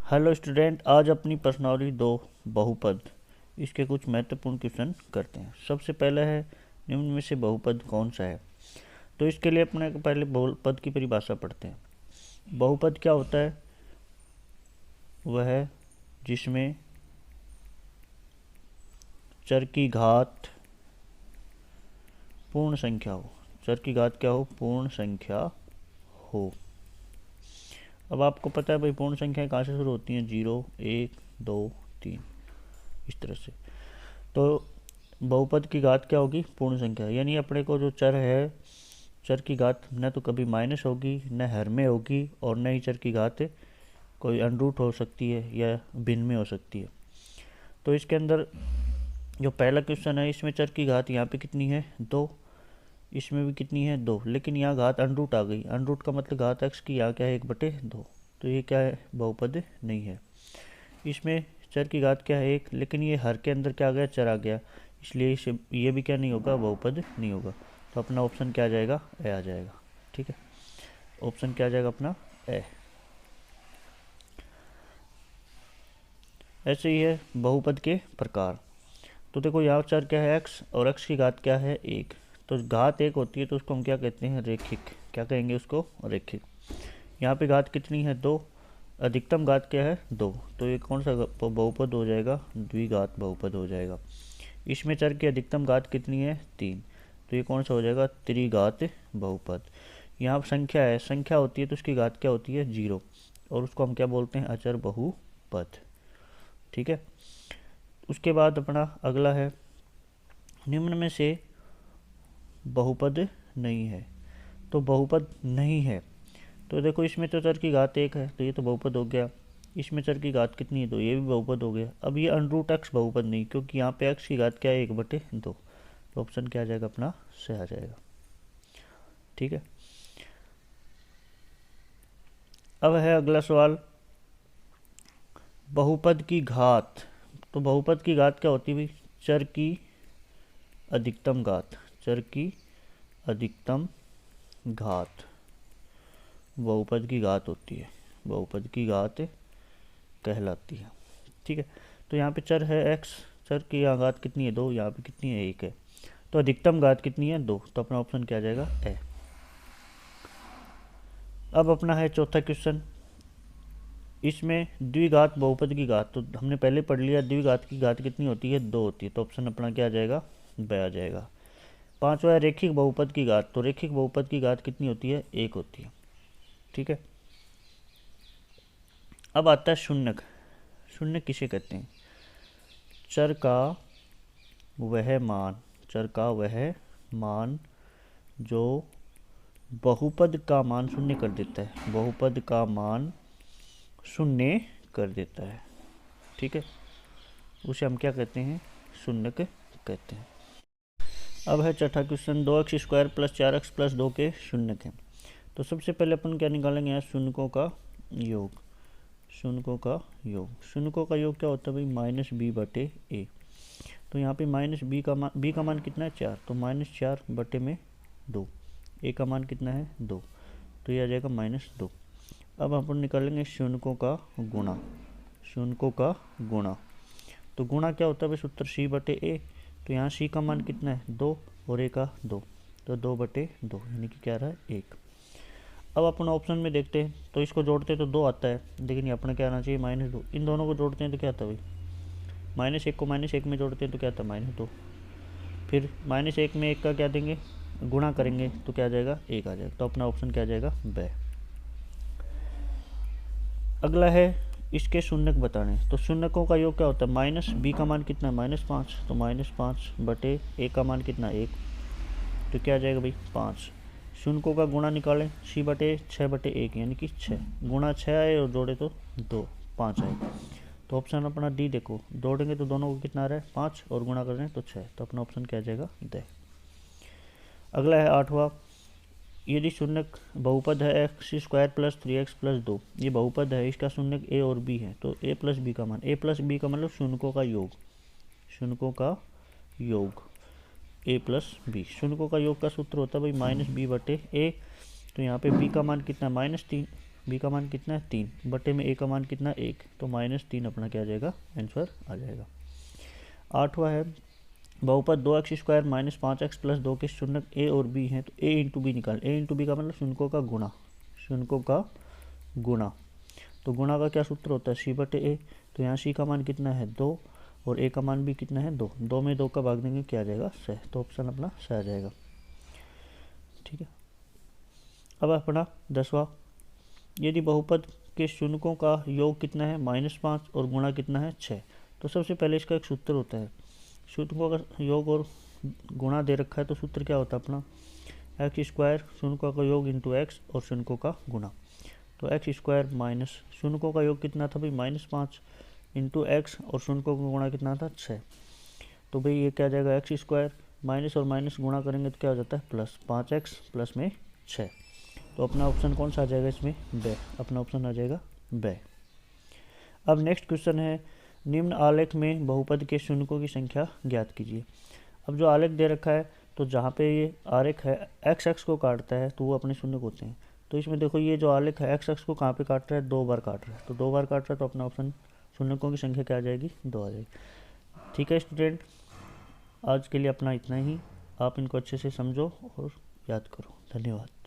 Hello student, आज अपनी प्रश्नावली 2 बहुपद इसके कुछ महत्वपूर्ण क्वेश्चन करते हैं। सबसे पहला है निम्न में से बहुपद कौन सा है। तो इसके लिए अपने पहले बहुपद की परिभाषा पढ़ते हैं। बहुपद क्या होता है? वह है जिसमें चर की घात पूर्ण संख्या हो। चर की घात क्या हो? पूर्ण संख्या हो। अब आपको पता है भाई पूर्ण संख्याएं कहाँ से शुरू होती हैं? 0, 1, 2, 3 इस तरह से। तो बहुपद की घात क्या होगी? पूर्ण संख्या। यानी अपने को जो चर है, चर की घात न तो कभी माइनस होगी, न हर में होगी, और न ही चर की घात कोई अनरूट हो सकती है या भिन्न में हो सकती है। तो इसके अंदर जो पहला क्वेश्चन है, इसमें चर की घात यहाँ पे कितनी है? 2। इसमें भी कितनी है? 2। लेकिन यहाँ घात अनरूट आ गई। अनरूट का मतलब घात एक्स की यहाँ क्या है? 1/2। तो ये क्या है? बहुपद नहीं है। इसमें चर की घात क्या है? 1। लेकिन ये हर के अंदर क्या आ गया? चर आ गया। इसलिए इसे ये भी क्या नहीं होगा? बहुपद नहीं होगा। तो अपना ऑप्शन क्या आ जाएगा? ए आ जाएगा। ठीक है, ऑप्शन क्या आ जाएगा अपना? ए। ऐसे ही है बहुपद के प्रकार। तो देखो यहाँ चर क्या है? एक्स, और एक्स की घात क्या है? 1। तो घात 1 होती है तो उसको हम क्या कहते हैं? रेखिक। क्या कहेंगे उसको? रेखिक। यहाँ पे घात कितनी है? 2। अधिकतम घात क्या है? 2। तो ये कौन सा बहुपद हो जाएगा? द्विघात बहुपद हो जाएगा। इसमें चर की अधिकतम घात कितनी है? 3। तो ये कौन सा हो जाएगा? त्रिघात बहुपद। यहाँ संख्या है, संख्या होती है तो उसकी घात क्या होती है? 0, और उसको हम क्या बोलते हैं? अचर बहुपद। ठीक है। उसके बाद अपना अगला है निम्न में से बहुपद नहीं है। तो बहुपद नहीं है तो देखो इसमें तो चर की घात 1 है तो ये तो बहुपद हो गया। इसमें चर की घात कितनी है? 2, ये भी बहुपद हो गया। अब ये अनरूट एक्स बहुपद नहीं, क्योंकि यहाँ पे एक्स की घात क्या है? 1/2। तो ऑप्शन क्या आ जाएगा अपना? से आ जाएगा। ठीक है। अब है अगला सवाल, बहुपद की घात। तो बहुपद की घात क्या होती है भाई? चर की अधिकतम घात। चर की अधिकतम घात बहुपद की घात होती है। बहुपद की घात कहलाती है। ठीक है। तो यहाँ पे चर है एक्स, चर की यहाँ घात कितनी है? 2। यहाँ पे कितनी है? 1 है। तो अधिकतम घात कितनी है? 2। तो अपना ऑप्शन क्या आ जाएगा? ए। अब अपना है चौथा क्वेश्चन। इसमें द्विघात बहुपद की घात तो हमने पहले पढ़ लिया। द्विघात की घात कितनी होती है? 2 होती है। तो ऑप्शन अपना क्या आ जाएगा? ब आ जाएगा। पांचवा है रेखिक बहुपद की घात। तो रेखिक बहुपद की घात कितनी होती है? 1 होती है। ठीक है। अब आता है शून्यक। शून्य किसे कहते हैं? चर का वह मान, चर का वह मान जो बहुपद का मान शून्य कर देता है। बहुपद का मान शून्य कर देता है। ठीक है, उसे हम क्या कहते हैं? शून्यक कहते हैं। अब है छठा क्वेश्चन, 2x² + 4x + 2 के शून्यक हैं। तो सबसे पहले अपन क्या निकालेंगे? यहाँ शून्यकों का योग। शून्यकों का योग। शून्यकों का योग क्या होता है भाई? -b/a। तो यहाँ पे -b का मान कितना है? 4। तो -4/2। a का मान कितना है? 2। तो ये आ जाएगा -2। अब अपन निकालेंगे शून्यकों का गुणा। शून्यकों का गुणा। तो गुणा क्या होता है भाई? सूत्र c/a। तो यहाँ c का मान कितना है? 2, और a का 2। तो 2/2 यानी कि क्या रहा है? 1। अब अपन ऑप्शन में देखते हैं तो इसको जोड़ते हैं तो 2 आता है, लेकिन ये अपना क्या आना चाहिए? -2। इन दोनों को जोड़ते हैं तो क्या आता है भाई? -1 को -1 में जोड़ते हैं तो क्या आता है? -2। फिर -1 में 1 का क्या देंगे? गुणा करेंगे तो क्या आ जाएगा? 1 आ जाएगा। तो अपना ऑप्शन क्या आ जाएगा? ब। अगला है इसके शून्यक बताने। तो शून्यकों का योग क्या होता है? -b का मान कितना है? -5। तो -5/a का मान कितना? 1। तो क्या आ जाएगा भाई? 5। शून्यकों का गुणा निकालें, c/6/1 यानी कि 6 गुणा 6 आए और जोड़े तो 2, 5 आए। तो ऑप्शन अपना डी देखो, जोड़ेंगे तो दोनों को कितना आ रहा है? 5, और गुणा कर रहे हैं तो 6। तो अपना ऑप्शन क्या आ जाएगा? द। अगला है आठवां, यदि शून्यक बहुपद है x² + 3x + 2। ये बहुपद है, इसका शून्यक a और b है। तो a + b का मान, a + b का मतलब शून्यकों का योग। शून्यकों का योग a + b। शून्यकों का योग का सूत्र होता है भाई -b/a। तो यहाँ पे b का मान कितना? -3। बी का मान कितना है 3 बटे में ए का मान कितना 1, तो -3 अपना क्या आ जाएगा, आंसर आ जाएगा। 8वां है बहुपद 2x² - 5x + 2 के शून्य ए और बी हैं, तो a इंटू बी निकाल। a इंटू बी का मतलब शून्यों का गुणा, शून्यों का गुणा। तो गुणा का क्या सूत्र होता है, c बटे a। तो यहाँ c का मान कितना है 2 और a का मान भी कितना है 2, 2 में 2 का भाग देंगे क्या आ जाएगा 6, तो ऑप्शन अपना सही आ जाएगा। ठीक है। अब अपना 10वां, यदि बहुपद के शून्यों का योग कितना है -5 और गुणा कितना है 6। तो सबसे पहले इसका एक सूत्र होता है, शून्यों का योग और गुणा दे रखा है तो सूत्र क्या होता है अपना, x² शून्यों का योग इंटू एक्स और शून्यों का गुणा। तो x² माइनस शून्यों का योग कितना था भाई -5 इंटू एक्स और शून्यों का गुणा कितना था 6। तो भाई ये क्या आ जाएगा, x² माइनस और माइनस गुणा करेंगे तो क्या हो जाता है प्लस 5x प्लस में 6। तो अपना ऑप्शन कौन सा आ जाएगा इसमें, ब। अपना ऑप्शन आ जाएगा ब। अब नेक्स्ट क्वेश्चन है, निम्न आलेख में बहुपद के शून्यों की संख्या ज्ञात कीजिए। अब जो आलेख दे रखा है तो जहाँ पे ये आलेख है x को काटता है तो वो अपने शून्य होते हैं। तो इसमें देखो ये जो आलेख है x को कहाँ पे काट रहा है, 2 बार काट रहा है। तो 2 बार काट रहा है तो अपना ऑप्शन शून्यों की संख्या क्या आ जाएगी, 2 आ जाएगी। ठीक है स्टूडेंट, आज के लिए अपना इतना ही। आप इनको अच्छे से समझो और याद करो। धन्यवाद।